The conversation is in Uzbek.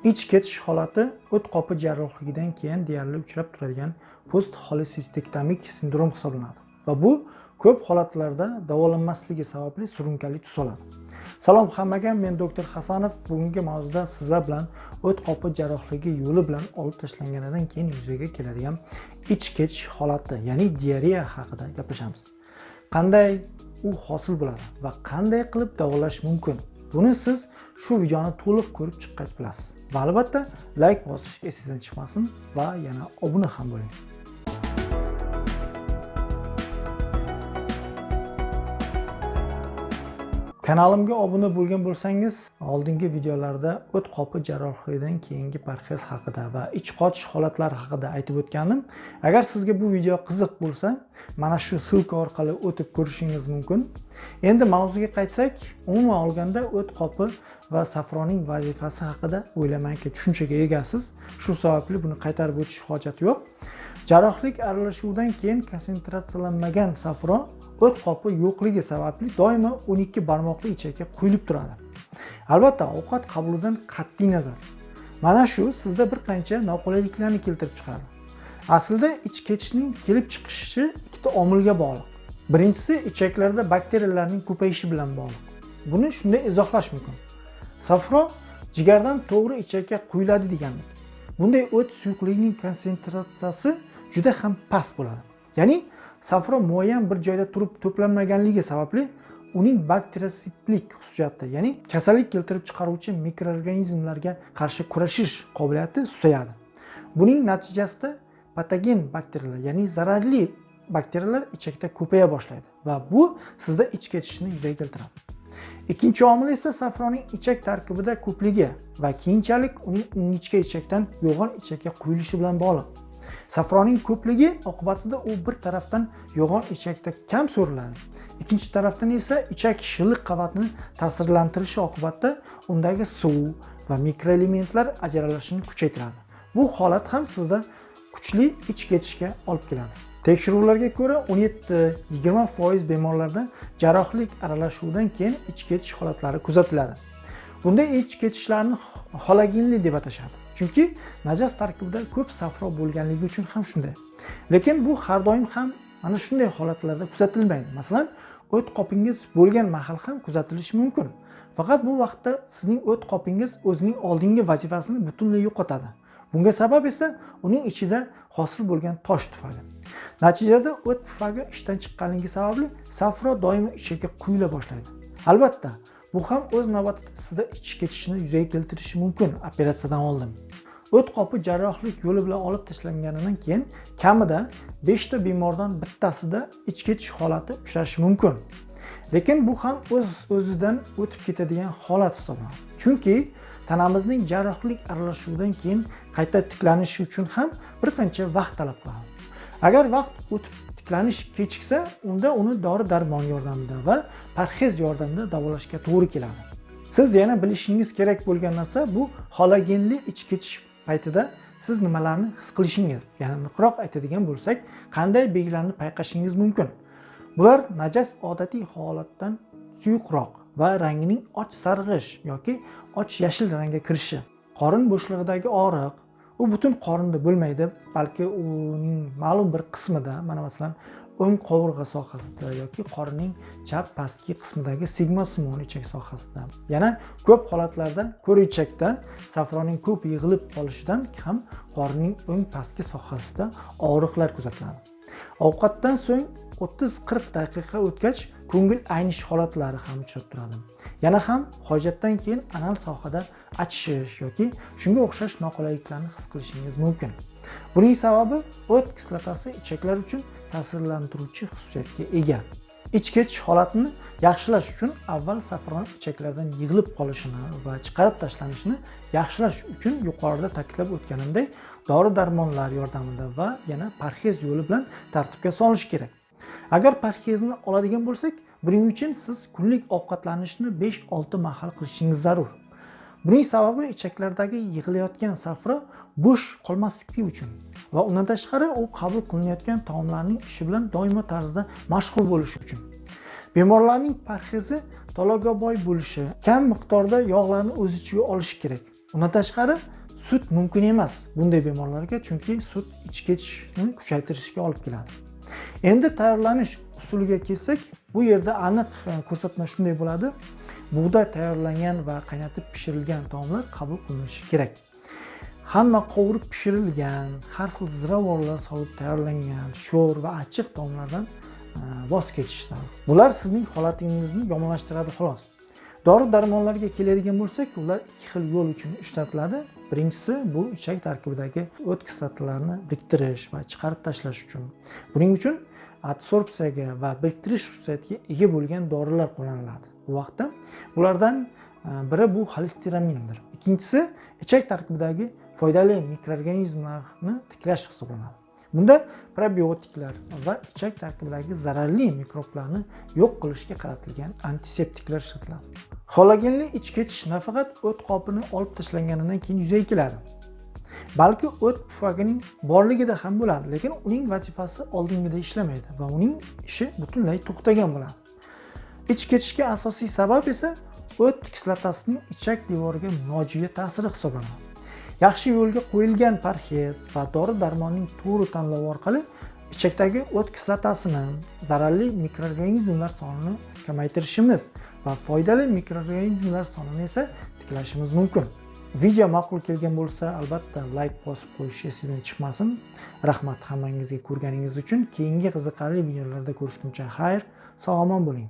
Ich ketish holati o't qopi jarrohligidan keyin deyarli uchrab turadigan post-xolisistektomik sindrom hisoblanadi va bu ko'p holatlarda davolanmasligi sababli surunkali tus oladi. Salom hammaga, men doktor Hasanov. Bugungi mavzuda sizlar bilan o't qopi jarrohligi yo'li bilan olib tashlanganidan keyin yuzaga keladigan ich ketish holati, ya'ni diareya haqida gaplashamiz. Qanday u hosil bo'ladi va qanday qilib davolash mumkin? Buni siz shu videoni to'liq ko'rib chiqqach bilasiz. Va albatta like bosish esingizdan chiqmasin va yana obuna ham bo'ling. Kanalimga obuna bo'lgan bo'lsangiz, oldingi videolarda o't qopi jarrohligidan keyingi parhez haqida va ich qotish holatlari haqida aytib o'tgandim. Agar sizga bu video qiziq bo'lsa, mana shu silka orqali o'tib ko'rishingiz mumkin. Endi mavzuga qaytsak, umuman olganda o't qopi va safroning vazifasi haqida o'ylamanki tushunchaga egasiz. Shu sababli buni qaytarib o'tish hojati yo'q. Jarrohlik aralashuvidan keyin konsentratsiyalanmagan safro o't qopi yo'qligi sababli doimo 12 barmoqli ichakka quyilib turadi. Albatta, ovqat qabulidan qat'iy nazar, mana shu sizda bir qancha noqulayliklarni keltirib chiqaradi. Aslida ich ketishning kelib chiqishi ikkita omilga bog'liq. Birinchisi ichaklarda bakteriyalarning ko'payishi bilan bog'liq. Buni shunday izohlash mumkin. Safro jigardan to'g'ri ichakka quyiladi deganlik. Bunday o't suyuqligining konsentratsiyasi juda ham past bo'ladi. Ya'ni safro muayyan bir joyda turib to'planmaganligi sababli uning bakteriositlik xususiyati, ya'ni kasallik keltirib chiqaruvchi mikroorganizmlarga qarshi kurashish qobiliyati susayadi. Buning natijasida patogen bakteriyalar, ya'ni zararli bakteriyalar ichakda ko'paya boshlaydi va bu sizda ich ketishni yuzaga keltiradi. Ikkinchi omil esa safroning ichak tarkibida ko'pligi va keyinchalik uning ingichka ichakdan yo'g'on ichakka quyilishi bilan bog'liq. Safroning ko'pligi oqibatida u bir tarafdan yo'g'on ichakda kam so'riladi. Ikkinchi tarafdan esa ichak shilliq qavatini ta'sirlantirishi oqibatida undagi suv va mikroelementlar ajralishini kuchaytiradi. Bu holat ham sizda kuchli ich ketishga olib keladi. Tekshiruvlarga ko'ra 17-20% bemorlarda jarrohlik aralashuvidan keyin ich ketish holatlari kuzatiladi. Bunday ich ketishlarni holagenli deb atashadi. Chunki najas tarkibida ko'p safro bo'lganligi uchun ham shunday. Lekin bu har doim ham mana shunday holatlarda kuzatilmaydi. Masalan, o't qopingiz bo'lgan mahal ham kuzatilishi mumkin. Faqat bu vaqtda sizning o't qopingiz o'zining oldingi vazifasini butunlay yo'qotadi. Bunga sabab esa uning ichida hosil bo'lgan tosh tufayli. Natijada o't pufagi ishdan chiqqanligi sababli safro doimo ichakka quyila boshlaydi. Albatta, bu ham o'z navbatida sizda ich ketishni yuzaga keltirishi mumkin operatsiyadan oldin. O't qopi jarrohlik yo'li bilan olib tashlanganidan keyin kamida 5 ta bemordan bittasida ich ketish holati uchrashi mumkin. Lekin bu ham o'z-o'zidan o'tib ketadigan holat hisoblanadi. Chunki tanamizning jarrohlik aralashuvidan keyin qayta tiklanishi uchun ham bir qancha vaqt talab qiladi. Agar vaqt o'tib tiklanish kechiksa, unda uni dori-darmon yordamida va parhez yordamida davolashga to'g'ri keladi. Siz yana bilishingiz kerak bo'lgan narsa bu holagenli ich ketish paytida siz nimalarni his qilishingiz, ya'ni aniqroq aytadigan bo'lsak, qanday belgilarni payqashingiz mumkin. Bular najas odatiy holatdan suyuqroq va rangining och sarg'ish yoki och yashil rangga kirishi, qorin bo'shlig'idagi og'riq, u butun qorinda bo'lmaydi, balki uning ma'lum bir qismida, mana masalan, o'ng qovurg'a sohasida yoki qorinning chap pastki qismidagi sigmosimon ichak sohasida. Yana ko'p holatlarda ko'r ichakda safroning ko'p yig'ilib qolishidan ham qorinning o'ng pastki sohasida og'riqlar kuzatiladi. Ovqatdan so'ng 30-40 daqiqa o'tgach ko'ngil aynish holatlari ham uchrab turadi. Yana ham hojatdan keyin anal sohada achishish yoki shunga o'xshash noqulayliklarni his qilishingiz mumkin. Buning sababi o't kislotasi ichaklar uchun ta'sirlantiruvchi xususiyatga ega. Ich ketish holatini yaxshilash uchun avval safron ichaklardan yig'ilib qolishini va chiqarib tashlanishini yaxshilash uchun yuqorida ta'kidlab o'tganimdek dori-darmonlar yordamida va yana parhez yo'li bilan tartibga solish kerak. Agar parhezni oladigan bo'lsak, buning uchun siz kunlik ovqatlanishni 5-6 mahal qilishingiz zarur. Buning sababi ichaklardagi yig'ilayotgan safro bo'sh qolmasligi uchun va undan tashqari u qabul qilinayotgan taomlarning ishi bilan doimo tarzda mashg'ul bo'lishi uchun. Bemorlarning parhezi tolaga boy bo'lishi, kam miqdorda yog'larni o'z ichiga olishi kerak. Undan tashqari sut mumkin emas bunday bemorlarga, chunki sut ichib ketishni kuchaytirishga olib keladi. Endi tayyorlanish usuliga kelsak, bu yerda aniq ko'rsatma shunday bo'ladi. Bug'doy tayyorlangan va qaynatib pishirilgan taomlar qabul qilinishi kerak. Hamma qovurib pishirilgan, har xil ziravorlar solib tayyorlangan sho'r va achchiq taomlardan voz kechish zarur. Bular sizning holatingizni yomonlashtiradi xolos. Dori-darmonlarga keladigan bo'lsak, ular ikki xil yo'l uchun ishlatiladi. Birinchisi bu ichak tarkibidagi o't kislotalarini biriktirish va chiqarib tashlash uchun. Buning uchun adsorpsiyaga va biriktirish xususiyatiga ega bo'lgan dorilar qo'llaniladi. Bu vaqtda bulardan biri bu xolesteramindir. Ikkinchisi ichak tarkibidagi foydali mikroorganizmlarni tiklash hisoblanadi. Bunda probiotiklar va ichak tarkibidagi zararli mikroblarni yo'q qilishga qaratilgan antiseptiklar ishlatiladi. Xolagenli ichib ketish nafaqat o't qopini olib tashlanganidan keyin yuzaga keladi. Balki o't pufagining borligida ham bo'ladi, lekin uning vazifasi oldingida ishlamaydi va uning ishi butunlay to'xtagan bo'ladi. Ichib ketishga asosiy sabab esa o't kislotasining ichak devoriga nojo'ya ta'siri hisoblanadi. Yaxshi yo'lga qo'yilgan parhez va dori-darmonning to'g'ri tanlovi orqali ichakdagi o't kislotasini, zararli mikroorganizmlar sonini kamaytirishimiz va foydali mikroorganizmlar sonini esa tiklashimiz mumkin. Video ma'qul kelgan bo'lsa, albatta like bosib qo'yish esingizdan chiqmasin. Rahmat hammangizga ko'rganingiz uchun. Keyingi qiziqarli videolarda ko'rishguncha xayr, sog' omon bo'ling.